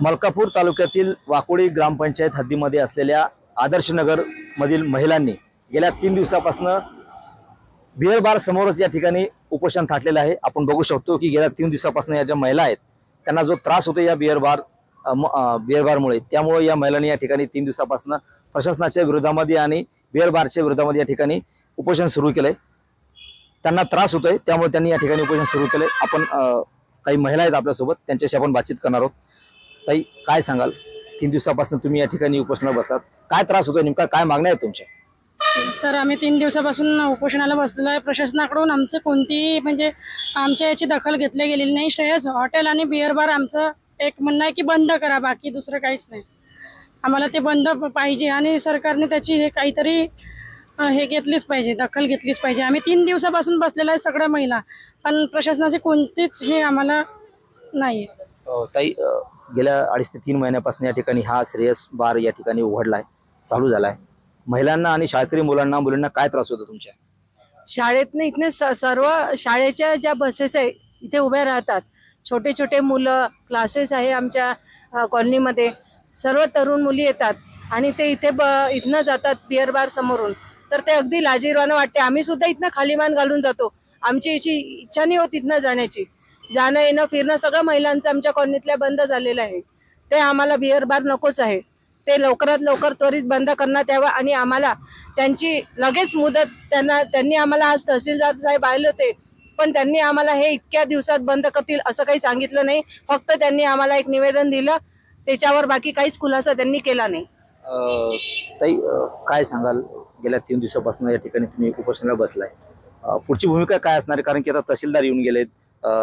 मलकापूर तालुक्यातील वाकोडी ग्रामपंचायत हद्दीमध्ये असलेल्या आदर्श नगर मधील महिलांनी गेल्या 3 दिवसापासून बिअर बार समोरच या ठिकाणी उपोषण थाटलेलं आहे। आपण बघू शकतो की गेल्या 3 दिवसापासून या ज्या महिला आहेत त्यांना जो त्रास होतो या बिअर बारमुळे, त्यामुळे या महिलांनी या ठिकाणी 3 दिवसापासून प्रशासनाच्या विरोधामध्ये आणि बिअर बारच्या विरोधामध्ये या ठिकाणी उपोषण सुरू केलंय। त्यांना त्रास होतोय त्यामुळे त्यांनी या ठिकाणी उपोषण सुरू केलंय। आपण काही महिला आहेत आपल्यासोबत, त्यांच्याशी आपण बातचीत करणार आहोत। ताई, काय सांगाल? 3 दिवसापासून तुम्ही या ठिकाणी उपोषणाला बसलात, काय त्रास होतोय, नेमका काय मागण्या आहेत तुमच्या? सर, आम्ही 3 दिवसापासून उपोषणाला बसलेलो आहे। प्रशासनाकडून आमचं कोणतीही आमच्या याची दखल घेतली गेलेली नाही। श्रेयस हॉटेल आणि बिअर बार आमचं एक म्हणणं आहे की बंद करा, बाकी दुसरं काहीच नाही। आम्हाला ते बंद पाहिजे आणि सरकारने त्याची हे काहीतरी हे घेतलीच पाहिजे, दखल घेतलीच पाहिजे। आम्ही 3 दिवसापासून बसलेलो आहे सगळ्या महिला, पण प्रशासनाचे कोणतेच हे आम्हाला नाही। ताई, गेल्या 2.5 ते 3 महिन्यापासून या ठिकाणी हा श्रेयस बार या ठिकाणी उघडलाय, चालू झालाय। महिलांना आणि शाळकरी मुलांना काय त्रास होतो तुमच्या? शाळेतनं इथने सर्व शाळेच्या ज्या बसेस आहे इथे उभ्या राहतात, छोटे छोटे मुलं, क्लासेस आहे आमच्या कॉलनीमध्ये, सर्व तरुण मुली येतात आणि ते इथे इथनं जातात बिअर बार समोरून, तर ते अगदी लाजिरवाणं वाटते। आम्ही सुद्धा इथनं खाली मान घालून जातो, आमची याची इच्छा नाही होत इथनं जाण्याची। जाणं येणं फिरणं सगळं महिलांचं आमच्या कॉलनीतल्या बंद झालेलं आहे। ते आम्हाला बिअर बार नकोच आहे, ते लवकरात लवकर त्वरित बंद करण्यात यावं आणि आम्हाला त्यांची लगेच मुदत त्यांनी आम्हाला आज तहसीलदार साहेब आले होते, पण त्यांनी आम्हाला हे इतक्या दिवसात बंद करतील असं काही सांगितलं नाही। फक्त त्यांनी आम्हाला एक निवेदन दिलं, त्याच्यावर बाकी काहीच खुलासा त्यांनी केला नाही। ताई, काय सांगाल? गेल्या 3 दिवसापासून या ठिकाणी तुम्ही उपोषणाला बसलाय, पुढची भूमिका काय असणार? कारण की आता तहसीलदार येऊन गेलेत,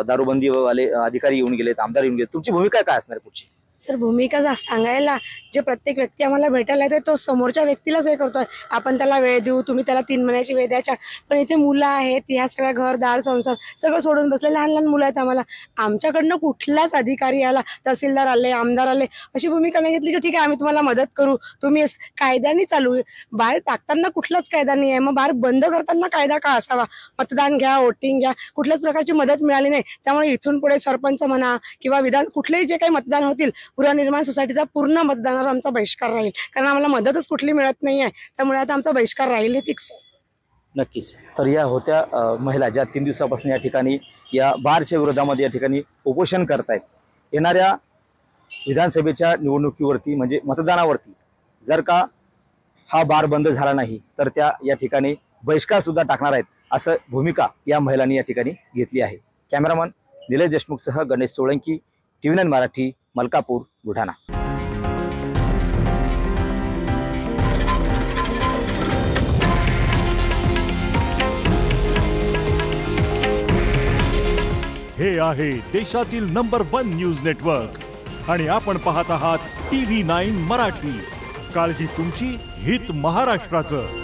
दारूबंदी वाले अधिकारी येऊन गेलेत, आमदार येऊन गेलेत, तुमची भूमिका काय असणार पुढची? सर, भूमिका सांगायला जे प्रत्येक व्यक्ती आम्हाला भेटायला येते तो समोरच्या व्यक्तीलाच हे करतोय, आपण त्याला वेळ देऊ, तुम्ही त्याला 3 महिन्याची वेळ द्यायच्या। पण इथे मुलं आहेत, ह्या सगळ्या घरदार संसार सगळं सोडून बसले, लहान लहान मुलं आहेत। आम्हाला आमच्याकडनं कुठलाच अधिकारी आला, तहसीलदार आले, आमदार आले, अशी भूमिका नाही घेतली की ठीक आहे आम्ही तुम्हाला मदत करू, तुम्ही कायद्याने चालू। बाहेर टाकताना कुठलाच कायदा नाही आहे, मग बाहेर बंद करताना कायदा का असावा? मतदान घ्या, वोटिंग घ्या, कुठल्याच प्रकारची मदत मिळाली नाही। त्यामुळे इथून पुढे सरपंच म्हणा किंवा विधान कुठलेही जे काही मतदान होतील, गृहनिर्माण सोसायटीचा पूर्ण मतदानावर आमचा बहिष्कार राहील, कारण आम्हाला मदतच कुठली मिळत नाहीये। त्यामुळे आता आमचा बहिष्कार राहील हे फिक्स आहे। नक्कीच। तर या होत्या महिला ज्या 3 दिवसापासून या ठिकाणी या बारच्या विरोधामध्ये या ठिकाणी उपोषण करतायत। येणाऱ्या विधानसभेच्या निवडणुकीवरती म्हणजे मतदानावरती जर का हा बार बंद झाला नाही तर त्या या ठिकाणी बहिष्कार सुद्धा टाकणार आहेत, असं भूमिका या महिलांनी या ठिकाणी घेतली आहे। कॅमेरामन निलेश देशमुखसह गणेश सोळंकी, TV9 मराठी, मलकापूर, बुलढाणा। हे आहे देशातील नंबर 1 न्यूज नेटवर्क आणि आपण पाहत आहात TV9 मराठी। काळजी तुमची, हित महाराष्ट्राचं।